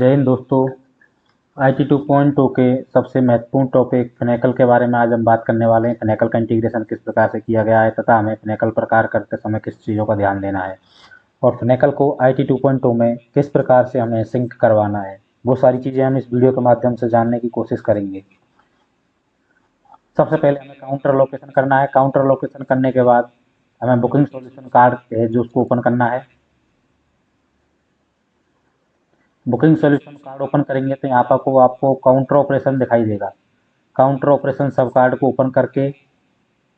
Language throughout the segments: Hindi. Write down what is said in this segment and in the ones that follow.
जय हिंद दोस्तों। IT 2.0 के सबसे महत्वपूर्ण टॉपिक फिनेकल के बारे में आज हम बात करने वाले हैं। फिनेकल का इंटीग्रेशन किस प्रकार से किया गया है तथा हमें फिनेकल प्रकार करते समय किस चीज़ों का ध्यान देना है और फिनेकल को IT 2.0 में किस प्रकार से हमें सिंक करवाना है, वो सारी चीज़ें हम इस वीडियो के माध्यम से जानने की कोशिश करेंगे। सबसे पहले हमें काउंटर लोकेशन करना है। काउंटर लोकेशन करने के बाद हमें बुकिंग सॉल्यूशन कार्ड है जो उसको ओपन करना है। बुकिंग सॉल्यूशन कार्ड ओपन करेंगे तो यहाँ पर आपको काउंटर ऑपरेशन दिखाई देगा। काउंटर ऑपरेशन सब कार्ड को ओपन करके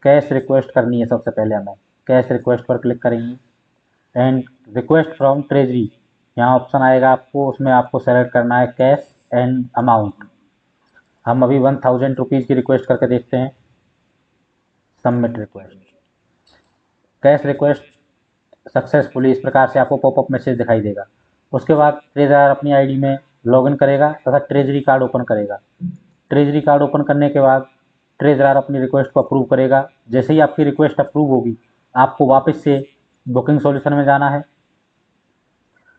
कैश रिक्वेस्ट करनी है। सबसे पहले हमें कैश रिक्वेस्ट पर क्लिक करेंगे एंड रिक्वेस्ट फ्रॉम ट्रेजरी, यहाँ ऑप्शन आएगा आपको, उसमें आपको सेलेक्ट करना है कैश एंड अमाउंट। हम अभी 1000 रुपीज़ की रिक्वेस्ट करके देखते हैं। Submit request, cash request successfully, इस प्रकार से आपको पॉपअप मैसेज दिखाई देगा। उसके बाद ट्रेजर अपनी आईडी में लॉगिन करेगा तथा ट्रेजरी कार्ड ओपन करेगा। ट्रेजरी कार्ड ओपन करने के बाद ट्रेजरर अपनी रिक्वेस्ट को अप्रूव करेगा। जैसे ही आपकी रिक्वेस्ट अप्रूव होगी आपको वापस से बुकिंग सॉल्यूशन में जाना है,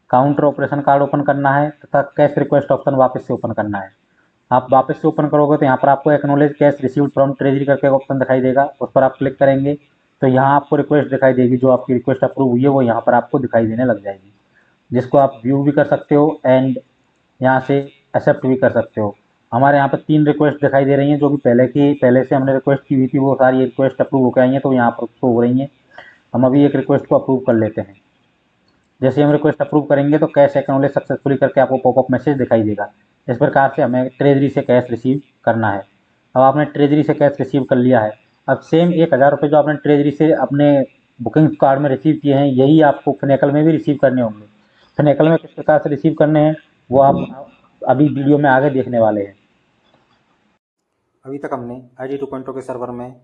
काउंटर ऑपरेशन कार्ड ओपन करना है तथा कैश रिक्वेस्ट ऑप्शन वापस से ओपन करना है। आप वापस से ओपन करोगे तो यहाँ पर आपको acknowledge cash received from treasury करके ऑप्शन दिखाई देगा, उस पर आप क्लिक करेंगे तो यहाँ आपको रिक्वेस्ट दिखाई देगी। जो आपकी रिक्वेस्ट अप्रूव हुई है वो यहाँ पर आपको दिखाई देने लग जाएगी, जिसको आप व्यू भी कर सकते हो एंड यहाँ से एक्सेप्ट भी कर सकते हो। हमारे यहाँ पर 3 रिक्वेस्ट दिखाई दे रही हैं जो कि पहले से हमने रिक्वेस्ट की हुई थी, वो सारी रिक्वेस्ट अप्रूव होकर आई हैं तो यहाँ पर शो हो रही हैं। हम अभी एक रिक्वेस्ट को अप्रूव कर लेते हैं। जैसे हम रिक्वेस्ट अप्रूव करेंगे तो कैश एक्नॉलेज सक्सेसफुली करके आपको पॉपअप मैसेज दिखाई देगा। इस प्रकार से हमें ट्रेजरी से कैश रिसीव करना है। अब आपने ट्रेजरी से कैश रिसीव कर लिया है। अब सेम 1000 रुपये जो आपने ट्रेजरी से अपने बुकिंग कार्ड में रिसीव किए हैं, यही आपको फिनेकल में भी रिसीव करने होंगे। फिनेकल में किस प्रकार से रिसीव करने हैं वो आप अभी वीडियो में आगे देखने वाले हैं। अभी तक हमने IT 2.0 के सर्वर में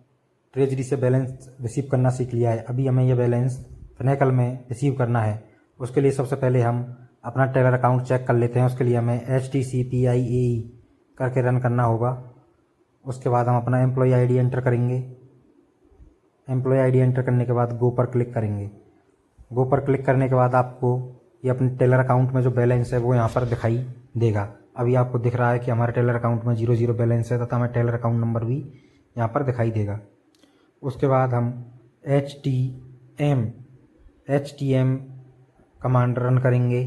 ट्रेजरी से बैलेंस रिसीव करना सीख लिया है। अभी हमें यह बैलेंस फिनेकल में रिसीव करना है। उसके लिए सबसे पहले हम अपना टेलर अकाउंट चेक कर लेते हैं। उसके लिए हमें HTCPIAE करके रन करना होगा। उसके बाद हम अपना एम्प्लॉय ID एंटर करेंगे। एम्प्लॉय ID एंटर करने के बाद गो पर क्लिक करेंगे। गो पर क्लिक करने के बाद आपको ये अपने टेलर अकाउंट में जो बैलेंस है वो यहाँ पर दिखाई देगा। अभी आपको दिख रहा है कि हमारे टेलर अकाउंट में 00 बैलेंस है तथा हमें टेलर अकाउंट नंबर भी यहाँ पर दिखाई देगा। उसके बाद हम HTM कमांड रन करेंगे।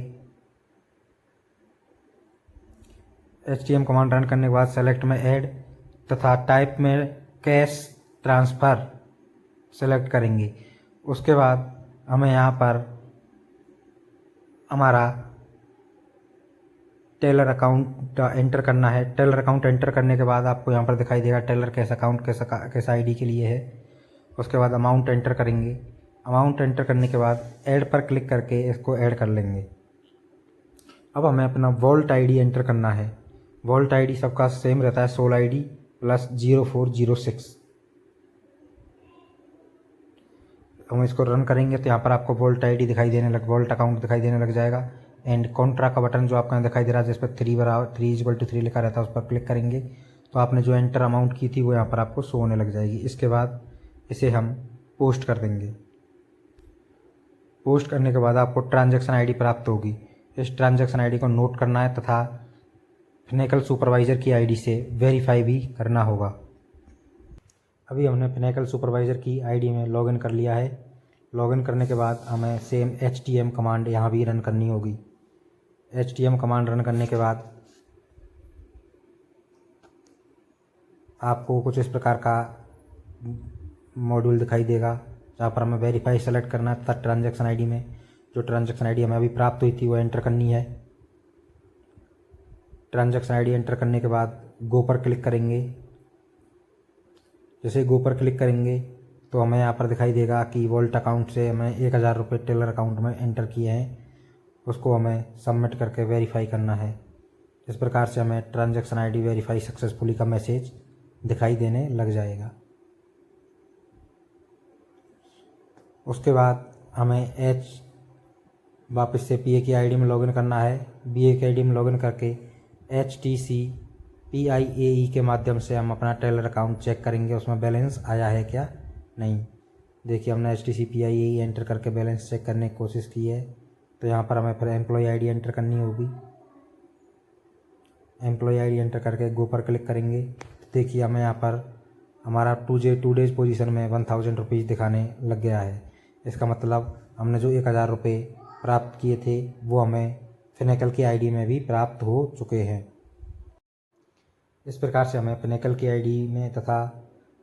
HTM कमांड रन करने के बाद सेलेक्ट में ऐड तथा टाइप में कैश ट्रांसफ़र सेलेक्ट करेंगे। उसके बाद हमें यहाँ पर हमारा टेलर अकाउंट एंटर करना है। टेलर अकाउंट एंटर करने के बाद आपको यहाँ पर दिखाई देगा टेलर कैश अकाउंट कैसा आईडी के लिए है। उसके बाद अमाउंट एंटर करेंगे। अमाउंट एंटर करने के बाद ऐड पर क्लिक करके इसको ऐड कर लेंगे। अब हमें अपना वॉल्ट आईडी एंटर करना है। वॉल्ट आईडी सबका सेम रहता है, सोल आईडी प्लस 0406। हम इसको रन करेंगे तो यहाँ पर आपको वॉल्ट आईडी दिखाई देने लग वॉल्ट अकाउंट दिखाई देने लग जाएगा। एंड कॉन्ट्रा का बटन जो आपको यहाँ दिखाई दे रहा है जिस पर 3 लिखा रहता है उस पर क्लिक करेंगे तो आपने जो एंटर अमाउंट की थी वो यहाँ पर आपको शो होने लग जाएगी। इसके बाद इसे हम पोस्ट कर देंगे। पोस्ट करने के बाद आपको ट्रांजैक्शन आईडी प्राप्त होगी। इस ट्रांजैक्शन आईडी को नोट करना है तथा फिनेकल सुपरवाइज़र की आईडी से वेरीफाई भी करना होगा। अभी हमने फिनेकल सुपरवाइज़र की आईडी में लॉगिन कर लिया है। लॉगिन करने के बाद हमें सेम HTM कमांड यहाँ भी रन करनी होगी। HTM कमांड रन करने के बाद आपको कुछ इस प्रकार का मॉड्यूल दिखाई देगा जहाँ पर हमें वेरीफाई सेलेक्ट करना है तथा ट्रांजैक्शन आईडी में जो ट्रांजैक्शन आईडी हमें अभी प्राप्त हुई थी वो एंटर करनी है। ट्रांजैक्शन आईडी एंटर करने के बाद गो पर क्लिक करेंगे। जैसे गो पर क्लिक करेंगे तो हमें यहाँ पर दिखाई देगा कि वॉल्ट अकाउंट से हमें 1000 रुपये टेलर अकाउंट में एंटर किए हैं, उसको हमें सबमिट करके वेरीफाई करना है। इस प्रकार से हमें ट्रांजैक्शन आईडी वेरीफाई सक्सेसफुली का मैसेज दिखाई देने लग जाएगा। उसके बाद हमें वापस से PA की आईडी में लॉगिन करना है। BA की आईडी में लॉगिन करके HTCPIAE के माध्यम से हम अपना टेलर अकाउंट चेक करेंगे उसमें बैलेंस आया है क्या नहीं। देखिए हमने HTCPIAE एंटर करके बैलेंस चेक करने की कोशिश की है तो यहाँ पर हमें फिर एम्प्लॉय आईडी एंटर करनी होगी। एम्प्लॉय आईडी एंटर करके गो पर क्लिक करेंगे। देखिए हमें यहाँ पर हमारा 2 डेज पोजीशन में 1000 रुपीज़ दिखाने लग गया है। इसका मतलब हमने जो 1000 रुपये प्राप्त किए थे वो हमें फिनेकल की आईडी में भी प्राप्त हो चुके हैं। इस प्रकार से हमें फिनेकल की आईडी में तथा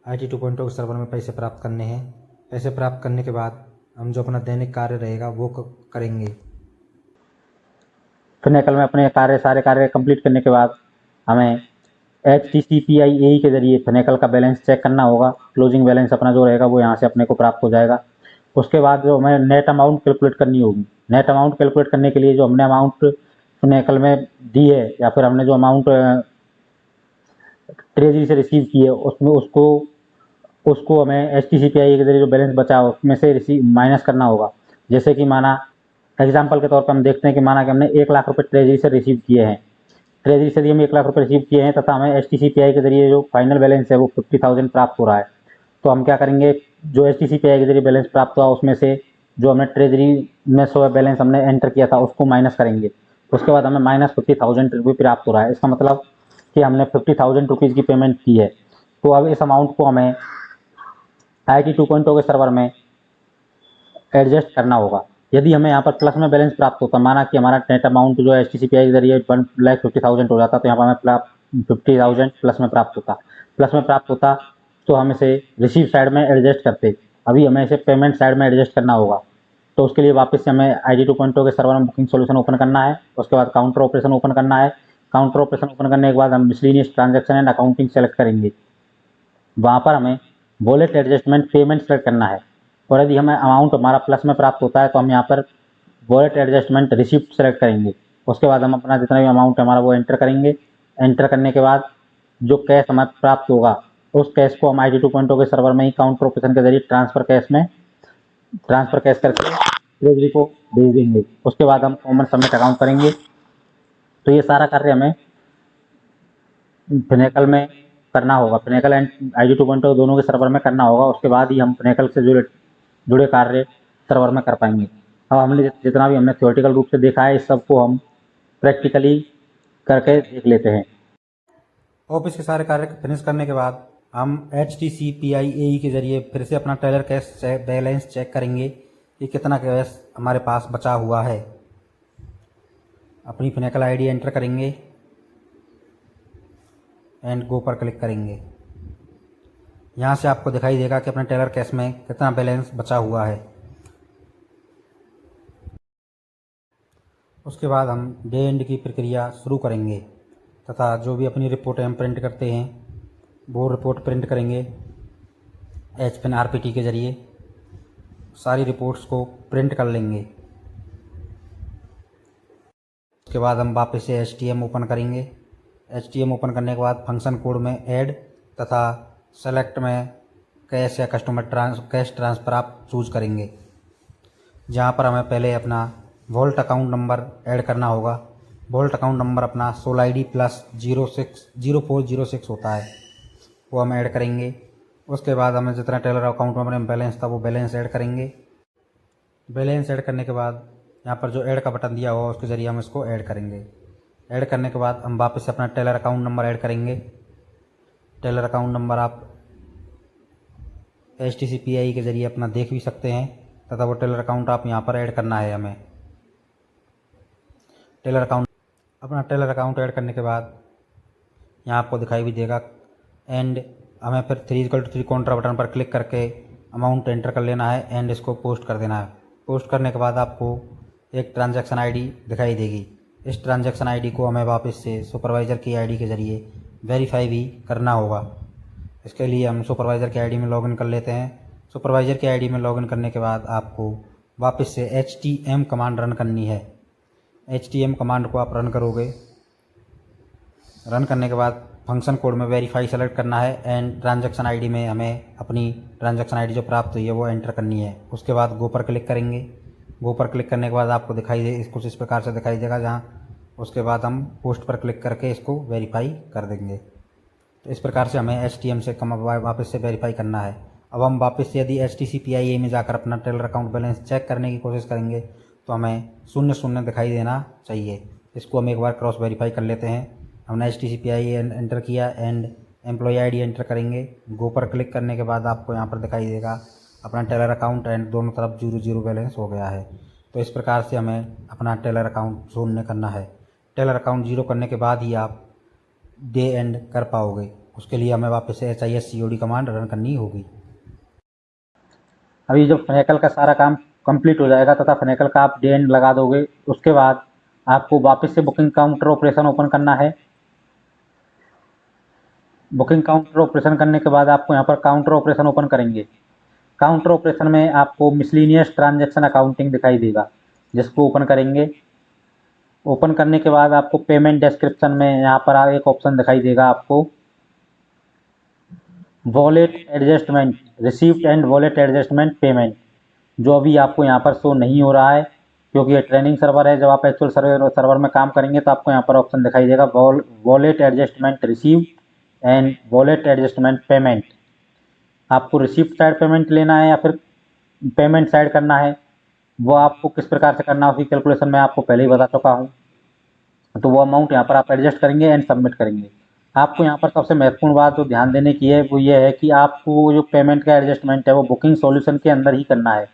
IT 2.0 के सर्वर में पैसे प्राप्त करने हैं। पैसे प्राप्त करने के बाद हम जो अपना दैनिक कार्य रहेगा वो करेंगे। फिनेकल में अपने सारे कार्य कंप्लीट करने के बाद हमें HTCPI AE के जरिए फिनेकल का बैलेंस चेक करना होगा। क्लोजिंग बैलेंस अपना जो रहेगा वो यहाँ से अपने को प्राप्त हो जाएगा। उसके बाद जो हमें नेट अमाउंट कैलकुलेट करनी होगी। नेट अमाउंट कैलकुलेट करने के लिए जो हमने अमाउंट फिनेकल में दी है या फिर हमने जो अमाउंट ट्रेजरी से रिसीव की है उसमें उसको हमें HTCPI के जरिए जो बैलेंस बचा है उसमें से माइनस करना होगा। जैसे कि माना एग्जाम्पल के तौर पर हम देखते हैं कि माना कि हमने 1 लाख रुपये ट्रेजरी से रिसीव किए हैं। ट्रेजरी से हम 1 लाख रुपये रिसीव किए हैं तथा हमें HTCPI के जरिए जो फाइनल बैलेंस है वो 50,000 प्राप्त हो रहा है। तो हम क्या करेंगे, जो HTCPI के जरिए बैलेंस प्राप्त हुआ उसमें से जो हमने ट्रेजरी में बैलेंस हमने एंटर किया था उसको माइनस करेंगे। उसके बाद हमें -50,000 रुपये प्राप्त हो रहा है। इसका मतलब कि हमने 50,000 रुपीज़ की पेमेंट की है। तो अब इस अमाउंट को हमें IT 2.0 के सर्वर में एडजस्ट करना होगा। यदि हमें यहाँ पर प्लस में बैलेंस प्राप्त होता, माना कि हमारा नेट अमाउंट जो है HTCPI के जरिए 1,50,000 हो जाता, तो यहाँ पर हमें 50,000 प्लस में प्राप्त होता तो हम इसे रिसीव साइड में एडजस्ट करते। अभी हमें इसे पेमेंट साइड में एडजस्ट करना होगा। तो उसके लिए वापस से हमें IT 2.0 के सर्वर में बुकिंग सोल्यूशन ओपन करना है। उसके बाद काउंटर ऑपरेशन ओपन करना है। काउंटर ऑपरेशन ओपन करने के बाद हम miscellaneous transaction and accounting select करेंगे। वहाँ पर हमें वॉलेट एडजस्टमेंट पेमेंट सेलेक्ट करना है। और यदि हमें अमाउंट हमारा प्लस में प्राप्त होता है तो हम यहाँ पर वॉलेट एडजस्टमेंट रिसिप्ट सेलेक्ट करेंगे। उसके बाद हम अपना जितना भी अमाउंट हमारा वो एंटर करेंगे। एंटर करने के बाद जो कैश हमें प्राप्त होगा उस कैश को हम IT 2.0 के सर्वर में ही काउंटर ऑपरेशन के जरिए ट्रांसफर कैश करके ट्रेजरी को भेज देंगे। उसके बाद हम कॉमन सबमिट अकाउंट करेंगे। तो ये सारा कार्य हमें फिनेकल में करना होगा। फिनेकल एंड IT 2.0 दोनों के सर्वर में करना होगा। उसके बाद ही हम फिनेकल से जुड़े कार्य सर्वर में कर पाएंगे। अब हमने जितना भी हमने थ्योरेटिकल रूप से देखा है इस सबको हम प्रैक्टिकली करके देख लेते हैं। ऑफिस के सारे कार्य फिनिश करने के बाद हम HTCPI AE के जरिए फिर से अपना टेलर कैश बैलेंस चेक करेंगे कि कितना कैश हमारे पास बचा हुआ है। अपनी फिनेकल आईडी एंटर करेंगे एंड गो पर क्लिक करेंगे। यहाँ से आपको दिखाई देगा कि अपने टेलर कैश में कितना बैलेंस बचा हुआ है। उसके बाद हम डे एंड की प्रक्रिया शुरू करेंगे तथा जो भी अपनी रिपोर्ट हम प्रिंट करते हैं वो रिपोर्ट प्रिंट करेंगे HPN RPT के ज़रिए। सारी रिपोर्ट्स को प्रिंट कर लेंगे। उसके बाद हम वापस से HTM ओपन करेंगे। HTM ओपन करने के बाद फंक्शन कोड में ऐड तथा सेलेक्ट में कैश या कस्टमर कैश ट्रांसफ़र आप चूज़ करेंगे, जहाँ पर हमें पहले अपना वॉल्ट अकाउंट नंबर ऐड करना होगा। वॉल्ट अकाउंट नंबर अपना सोल ID प्लस 0406 होता है, वो हम ऐड करेंगे। उसके बाद हमें जितना टेलर अकाउंट में अपने बैलेंस था वो बैलेंस ऐड करेंगे। बैलेंस ऐड करने के बाद यहाँ पर जो ऐड का बटन दिया हुआ उसके ज़रिए हम इसको ऐड करेंगे। ऐड करने के बाद हम वापस से अपना टेलर अकाउंट नंबर ऐड करेंगे। टेलर अकाउंट नंबर आप HTCPI के ज़रिए अपना देख भी सकते हैं तथा वो टेलर अकाउंट आप यहाँ पर ऐड करना है। हमें अपना टेलर अकाउंट ऐड करने के बाद यहाँ आपको दिखाई भी देगा एंड हमें फिर 3 काउंटर बटन पर क्लिक करके अमाउंट एंटर कर लेना है एंड इसको पोस्ट कर देना है। पोस्ट करने के बाद आपको एक ट्रांजैक्शन आईडी दिखाई देगी। इस ट्रांजैक्शन आईडी को हमें वापस से सुपरवाइज़र की आईडी के ज़रिए वेरीफाई भी करना होगा। इसके लिए हम सुपरवाइज़र की आईडी में लॉगिन कर लेते हैं। सुपरवाइज़र की आईडी में लॉगिन करने के बाद आपको वापस से HTM कमांड रन करनी है। HTM कमांड को आप रन करोगे। रन करने के बाद फंक्शन कोड में वेरीफाई सेलेक्ट करना है एंड ट्रांजैक्शन आईडी में हमें अपनी ट्रांजैक्शन आईडी जो प्राप्त हुई है वो एंटर करनी है। उसके बाद गो पर क्लिक करेंगे। गो पर क्लिक करने के बाद आपको दिखाई दे कुछ इस प्रकार से दिखाई देगा, जहाँ उसके बाद हम पोस्ट पर क्लिक करके इसको वेरीफाई कर देंगे। तो इस प्रकार से हमें HTM से वापस से वेरीफाई करना है। अब हम वापस से यदि HTCPI में जाकर अपना टेलर अकाउंट बैलेंस चेक करने की कोशिश करेंगे तो हमें 00 दिखाई देना चाहिए। इसको हम एक बार क्रॉस वेरीफाई कर लेते हैं। हमने HTCPI एंटर किया एंड एम्प्लॉय आईडी एंटर करेंगे। गो पर क्लिक करने के बाद आपको यहाँ पर दिखाई देगा अपना टेलर अकाउंट एंड दोनों तरफ 0 बैलेंस हो गया है। तो इस प्रकार से हमें अपना टेलर अकाउंट शून्य करना है। टेलर अकाउंट 0 करने के बाद ही आप डे एंड कर पाओगे। उसके लिए हमें वापस से HISCOD कमांड रन करनी होगी। अभी जब फिनेकल का सारा काम कंप्लीट हो जाएगा तथा फिनेकल का आप डे एंड लगा दोगे, उसके बाद आपको वापस से बुकिंग काउंटर ऑपरेशन ओपन करना है। बुकिंग काउंटर ऑपरेशन करने के बाद आपको यहाँ पर काउंटर ऑपरेशन ओपन करेंगे। काउंटर ऑपरेशन में आपको मिसलेनियस ट्रांजैक्शन अकाउंटिंग दिखाई देगा, जिसको ओपन करेंगे। ओपन करने के बाद आपको पेमेंट डिस्क्रिप्शन में यहाँ पर एक ऑप्शन दिखाई देगा आपको wallet adjustment received and wallet adjustment payment, जो अभी आपको यहाँ पर शो नहीं हो रहा है क्योंकि ये ट्रेनिंग सर्वर है। जब आप एक्चुअल सर्वर में काम करेंगे तो आपको यहाँ पर ऑप्शन दिखाई देगा wallet adjustment received and wallet adjustment payment. आपको रिसीप्ट साइड पेमेंट लेना है या फिर पेमेंट साइड करना है, वो आपको किस प्रकार से करना है उसकी कैलकुलेशन मैं आपको पहले ही बता चुका हूँ। तो वो अमाउंट यहाँ पर आप एडजस्ट करेंगे एंड सबमिट करेंगे। आपको यहाँ पर सबसे महत्वपूर्ण बात जो ध्यान देने की है वो ये है कि आपको जो पेमेंट का एडजस्टमेंट है वो बुकिंग सॉल्यूशन के अंदर ही करना है।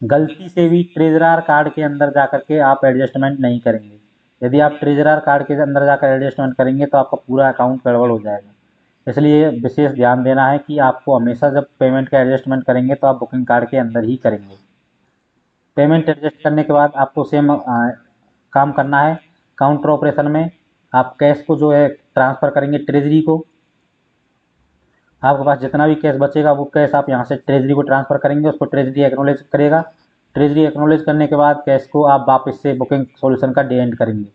गलती से भी ट्रेजरर कार्ड के अंदर जाकर के आप एडजस्टमेंट नहीं करेंगे। यदि आप ट्रेजरर कार्ड के अंदर जाकर एडजस्टमेंट करेंगे तो आपका पूरा अकाउंट गड़बड़ हो जाएगा। इसलिए विशेष ध्यान देना है कि आपको हमेशा जब पेमेंट का एडजस्टमेंट करेंगे तो आप बुकिंग कार्ड के अंदर ही करेंगे। पेमेंट एडजस्ट करने के बाद आपको सेम काम करना है। काउंटर ऑपरेशन में आप कैश को जो है ट्रांसफ़र करेंगे ट्रेजरी को। आपके पास जितना भी कैश बचेगा वो कैश आप यहाँ से ट्रेजरी को ट्रांसफ़र करेंगे, उसको ट्रेजरी एक्नॉलेज करेगा। ट्रेजरी एक्नॉलेज करने के बाद कैश को आप वापस से बुकिंग सॉल्यूशन का डे एंड करेंगे।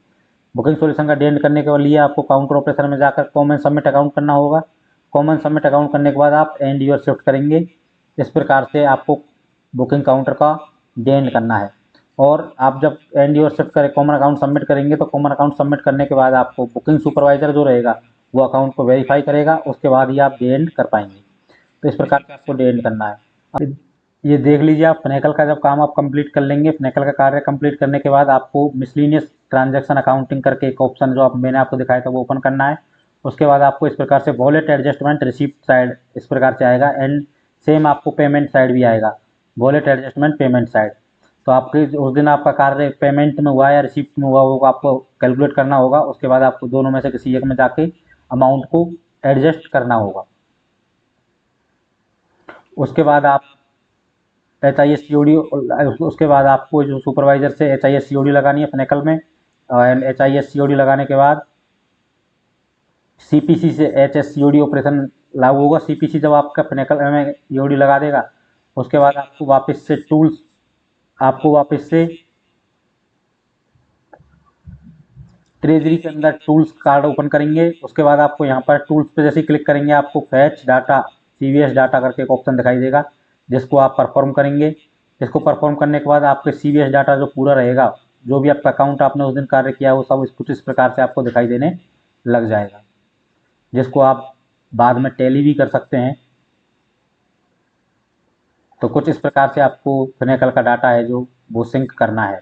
बुकिंग सॉल्यूशन का डे एंड करने के लिए आपको काउंटर ऑपरेशन में जाकर कॉमन सबमिट अकाउंट करना होगा। कॉमन सबमिट अकाउंट करने के बाद आप एंड यूर शिफ्ट करेंगे। इस प्रकार से आपको बुकिंग काउंटर का डे एंड करना है। और आप जब एंड यूर शिफ्ट करें कॉमन अकाउंट सबमिट करेंगे तो कॉमन अकाउंट सबमिट करने के बाद आपको बुकिंग सुपरवाइजर जो रहेगा वो अकाउंट को वेरीफाई करेगा, उसके बाद ही आप डे एंड कर पाएंगे। तो इस प्रकार से आपको डे एंड करना है। अब ये देख लीजिए, आप फिनेकल का जब काम आप कंप्लीट कर लेंगे, फिनेकल का कार्य कंप्लीट करने के बाद आपको मिसलेनियस ट्रांजैक्शन अकाउंटिंग करके एक ऑप्शन जो मैंने आपको दिखाया था वो ओपन करना है। उसके बाद आपको इस प्रकार से वॉलेट एडजस्टमेंट रिसीप्ट साइड इस प्रकार से आएगा एंड सेम आपको पेमेंट साइड भी आएगा, वॉलेट एडजस्टमेंट पेमेंट साइड। तो आपके उस दिन आपका कार्य पेमेंट में हुआ या रिसीप्ट में हुआ वो आपको कैलकुलेट करना होगा। उसके बाद आपको दोनों में से किसी एक में जाके अमाउंट को एडजस्ट करना होगा। उसके बाद आप HISCOD, उसके बाद आपको जो सुपरवाइजर से HISCOD लगानी है फिनेकल में, एंड HISCOD लगाने के बाद CPC से HSCOD ऑपरेशन लागू होगा। CPC जब आपका फिनेकल में EOD लगा देगा उसके बाद आपको वापस से ट्रेजरी के अंदर टूल्स कार्ड ओपन करेंगे। उसके बाद आपको यहाँ पर टूल्स पे जैसे क्लिक करेंगे आपको फैच डाटा CVS डाटा करके एक ऑप्शन दिखाई देगा, जिसको आप परफॉर्म करेंगे। इसको परफॉर्म करने के बाद आपके CVS डाटा जो पूरा रहेगा, जो भी आपका अकाउंट आपने उस दिन कार्य किया वो सब कुछ इस प्रकार से आपको दिखाई देने लग जाएगा, जिसको आप बाद में टैली भी कर सकते हैं। तो कुछ इस प्रकार से आपको फिनेकल का डाटा है जो वो सिंक करना है।